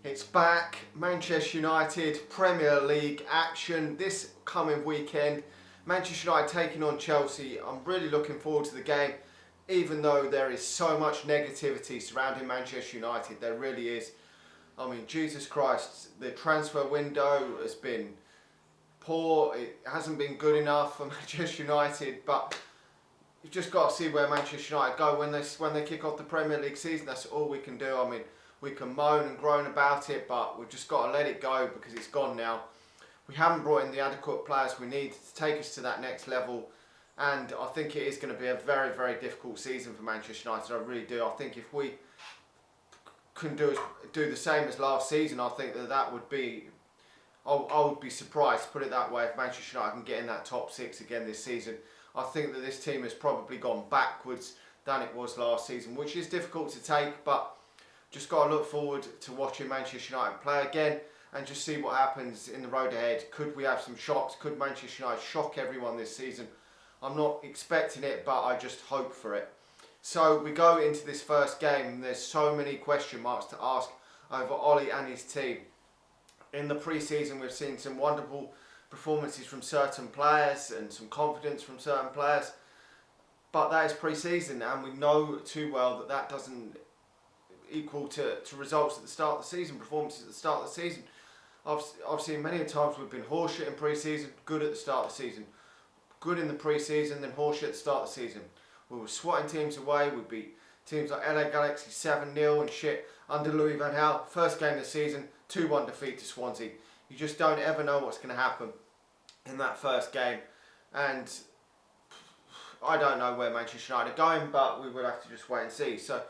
It's back, Manchester United, Premier League action this coming weekend. Manchester United taking on Chelsea. I'm really looking forward to the game, even though there is so much negativity surrounding Manchester United. There really is. I mean, Jesus Christ, the transfer window has been poor. It hasn't been good enough for Manchester United, but you've just got to see where Manchester United go when they kick off the Premier League season. That's all we can do. I mean, we can moan and groan about it, but we've just got to let it go because it's gone now. We haven't brought in the adequate players we need to take us to that next level, and I think it is going to be a very, very difficult season for Manchester United. I really do. I think if we can do the same as last season, I think that would be. I would be surprised, put it that way, if Manchester United can get in that top six again this season. I think that this team has probably gone backwards than it was last season, which is difficult to take, but just got to look forward to watching Manchester United play again and just see what happens in the road ahead. Could we have some shocks? Could Manchester United shock everyone this season? I'm not expecting it, but I just hope for it. So we go into this first game and there's so many question marks to ask over Ollie and his team. In the pre-season we've seen some wonderful performances from certain players and some confidence from certain players, but that is pre-season and we know too well that doesn't equal to results at the start of the season, performances at the start of the season. I've seen many times we've been horseshit in pre-season, good at the start of the season, good in the pre-season, then horseshit at the start of the season. We were swatting teams away, we beat teams like LA Galaxy 7-0 and shit under Louis van Gaal. First game of the season, 2-1 defeat to Swansea. You just don't ever know what's going to happen in that first game, and I don't know where Manchester United are going, but we will have to just wait and see. So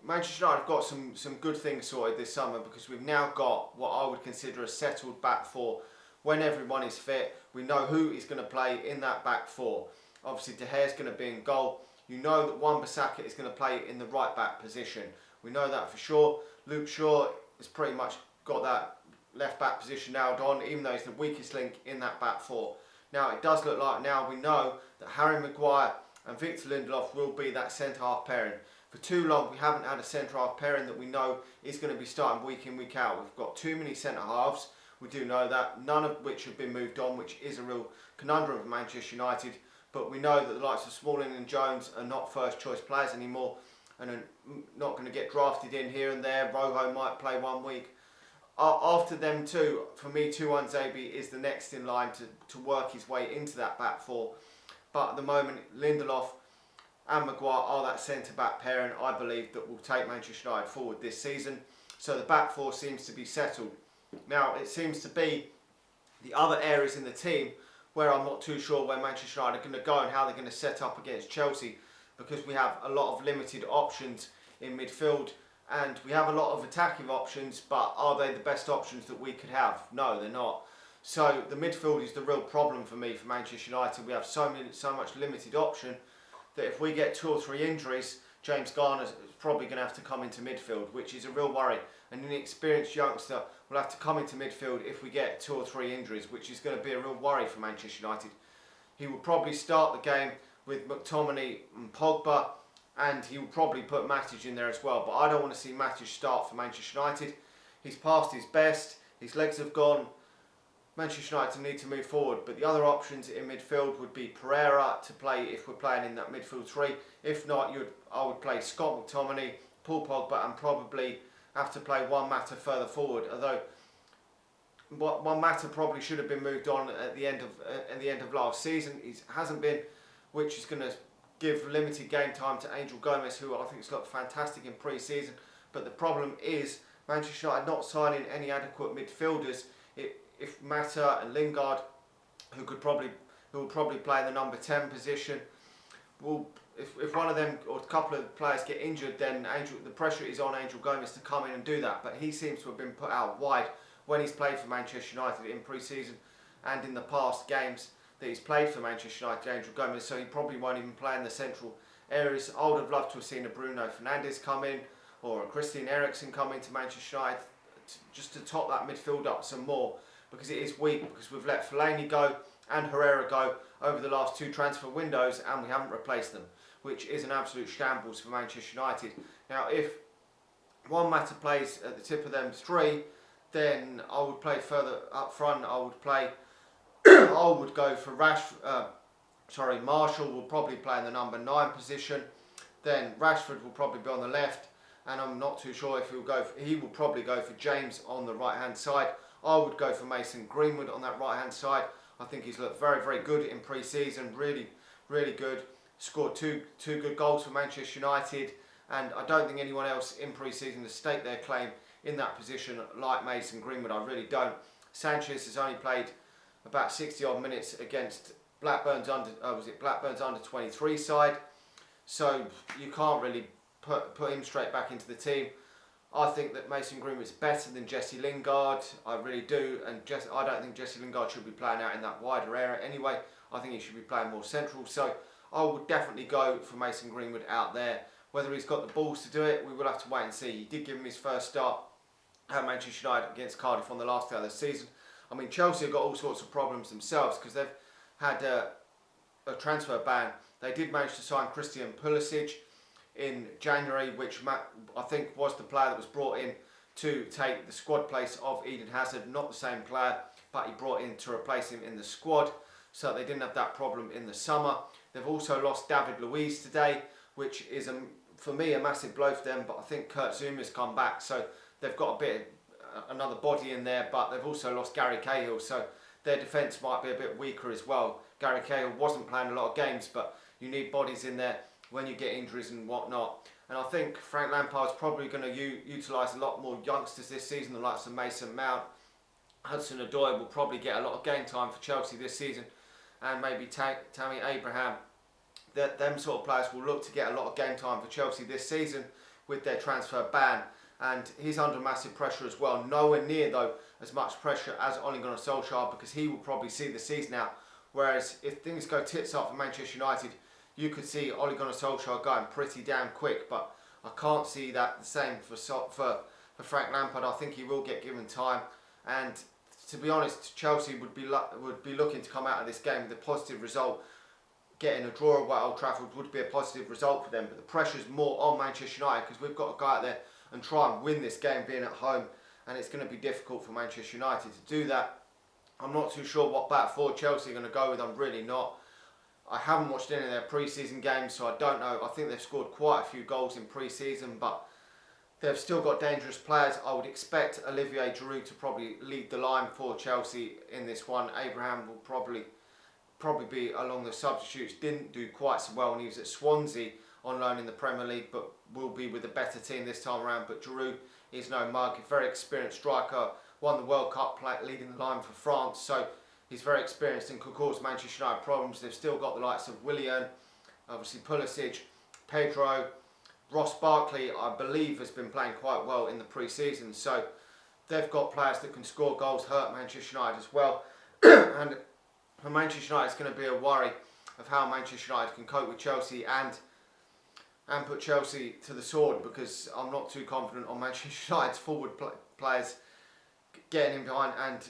Manchester United have got some good things sorted this summer because we've now got what I would consider a settled back four. When everyone is fit, we know who is going to play in that back four. Obviously, De Gea is going to be in goal. You know that Wan-Bissaka is going to play in the right back position. We know that for sure. Luke Shaw has pretty much got that left back position nailed on, even though he's the weakest link in that back four. Now, it does look like now we know that Harry Maguire and Victor Lindelof will be that centre-half pairing. For too long, we haven't had a centre-half pairing that we know is going to be starting week in, week out. We've got too many centre-halves. We do know that, none of which have been moved on, which is a real conundrum for Manchester United. But we know that the likes of Smalling and Jones are not first-choice players anymore and are not going to get drafted in here and there. Rojo might play 1 week. After them too, for me, Tuanzebe is the next in line to work his way into that back four. But at the moment, Lindelof and Maguire are that centre-back pairing, I believe, that will take Manchester United forward this season. So the back four seems to be settled. Now, it seems to be the other areas in the team where I'm not too sure where Manchester United are going to go and how they're going to set up against Chelsea, because we have a lot of limited options in midfield and we have a lot of attacking options, but are they the best options that we could have? No, they're not. So the midfield is the real problem for me for Manchester United. We have so much limited option that if we get 2 or 3 injuries, James Garner is probably going to have to come into midfield, which is a real worry. An inexperienced youngster will have to come into midfield if we get 2 or 3 injuries, which is going to be a real worry for Manchester United. He will probably start the game with McTominay and Pogba, and he will probably put Matic in there as well. But I don't want to see Matic start for Manchester United. He's past his best, his legs have gone. Manchester United need to move forward, but the other options in midfield would be Pereira to play if we're playing in that midfield three. If not, I would play Scott McTominay, Paul Pogba, and probably have to play Juan Mata further forward. Although Juan Mata probably should have been moved on at the end of last season. He hasn't been, which is going to give limited game time to Angel Gomez, who I think has looked fantastic in pre-season. But the problem is Manchester United not signing any adequate midfielders. If Mata and Lingard, who will probably play in the number 10 position, if one of them or a couple of players get injured, then the pressure is on Angel Gomez to come in and do that. But he seems to have been put out wide when he's played for Manchester United in pre-season and in the past games that he's played for Manchester United, Angel Gomez. So he probably won't even play in the central areas. I would have loved to have seen a Bruno Fernandes come in or a Christian Eriksen come into Manchester United just to top that midfield up some more, because it is weak, because we've let Fellaini go and Herrera go over the last 2 transfer windows and we haven't replaced them, which is an absolute shambles for Manchester United. Now, if Juan Mata plays at the tip of them three, then I would play further up front. I would play. I would go for Marshall will probably play in the number 9 position. Then Rashford will probably be on the left, and I'm not too sure if he'll go. He will probably go for James on the right hand side. I would go for Mason Greenwood on that right hand side. I think he's looked very, very good in pre-season. Really, really good. Scored two good goals for Manchester United, and I don't think anyone else in pre-season has staked their claim in that position like Mason Greenwood. I really don't. Sanchez has only played about 60 odd minutes against Blackburn's under 23 side, so you can't really put him straight back into the team. I think that Mason Greenwood's better than Jesse Lingard. I really do, and I don't think Jesse Lingard should be playing out in that wider area anyway. I think he should be playing more central. So I would definitely go for Mason Greenwood out there. Whether he's got the balls to do it, we will have to wait and see. He did give him his first start at Manchester United against Cardiff on the last day of the season. I mean, Chelsea have got all sorts of problems themselves because they've had a transfer ban. They did manage to sign Christian Pulisic in January, which I think was the player that was brought in to take the squad place of Eden Hazard. Not the same player, but he brought in to replace him in the squad, so they didn't have that problem in the summer. They've also lost David Luiz today, which is for me a massive blow for them, but I think Kurt Zuma's come back, so they've got another body in there, but they've also lost Gary Cahill, so their defence might be a bit weaker as well. Gary Cahill wasn't playing a lot of games, but you need bodies in there when you get injuries and whatnot. And I think Frank Lampard's probably going to utilise a lot more youngsters this season, the likes of Mason Mount. Hudson-Odoi will probably get a lot of game time for Chelsea this season, and maybe Tammy Abraham. Them sort of players will look to get a lot of game time for Chelsea this season with their transfer ban, and he's under massive pressure as well. Nowhere near though as much pressure as Ole Gunnar Solskjaer, because he will probably see the season out. Whereas if things go tits up for Manchester United, you could see Ole Gunnar Solskjaer going pretty damn quick, but I can't see that the same for Frank Lampard. I think he will get given time, and to be honest, Chelsea would be looking to come out of this game with a positive result. Getting a draw at Old Trafford would be a positive result for them, but the pressure's more on Manchester United because we've got to go out there and try and win this game being at home, and it's going to be difficult for Manchester United to do that. I'm not too sure what back four Chelsea are going to go with. I'm really not. I haven't watched any of their pre-season games, so I don't know. I think they've scored quite a few goals in pre-season, but they've still got dangerous players. I would expect Olivier Giroud to probably lead the line for Chelsea in this one. Abraham will probably be along the substitutes. Didn't do quite so well when he was at Swansea on loan in the Premier League, but will be with a better team this time around. But Giroud is no mug, a very experienced striker, won the World Cup leading the line for France, so he's very experienced and could cause Manchester United problems. They've still got the likes of Willian, obviously Pulisic, Pedro, Ross Barkley, I believe, has been playing quite well in the pre-season, so they've got players that can score goals, hurt Manchester United as well. And for Manchester United, it's going to be a worry of how Manchester United can cope with Chelsea and put Chelsea to the sword, because I'm not too confident on Manchester United's forward players getting in behind and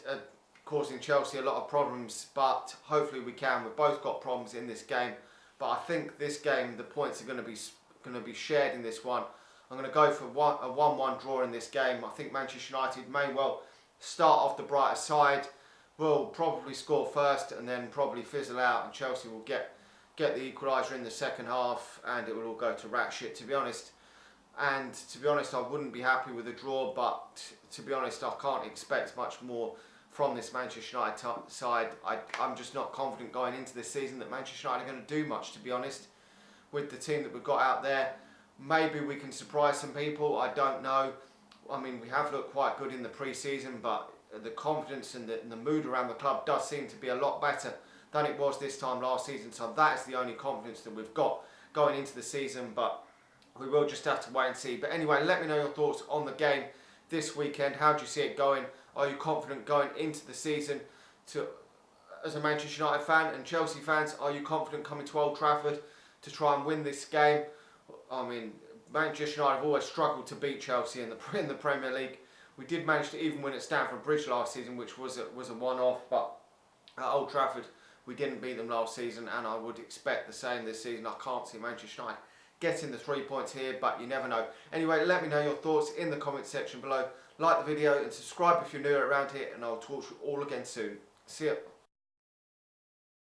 causing Chelsea a lot of problems, but hopefully we can. We've both got problems in this game, but I think this game the points are going to be shared in this one. I'm going to go for a 1-1 draw in this game. I think Manchester United may well start off the brighter side, will probably score first and then probably fizzle out, and Chelsea will get the equaliser in the second half, and it will all go to rat shit, to be honest. And to be honest, I wouldn't be happy with a draw, but to be honest, I can't expect much more from this Manchester United side. I'm just not confident going into this season that Manchester United are going to do much, to be honest, with the team that we've got out there. Maybe we can surprise some people, I don't know. I mean, we have looked quite good in the pre-season, but the confidence and the mood around the club does seem to be a lot better than it was this time last season, so that is the only confidence that we've got going into the season, but we will just have to wait and see. But anyway, let me know your thoughts on the game this weekend. How do you see it going? Are you confident going into the season as a Manchester United fan? And Chelsea fans, are you confident coming to Old Trafford to try and win this game? I mean, Manchester United have always struggled to beat Chelsea in the Premier League. We did manage to even win at Stamford Bridge last season, which was a one-off, but at Old Trafford we didn't beat them last season, and I would expect the same this season. I can't see Manchester United getting the 3 points here, but you never know. Anyway, let me know your thoughts in the comment section below. Like the video and subscribe if you're new around here, and I'll talk to you all again soon. See ya.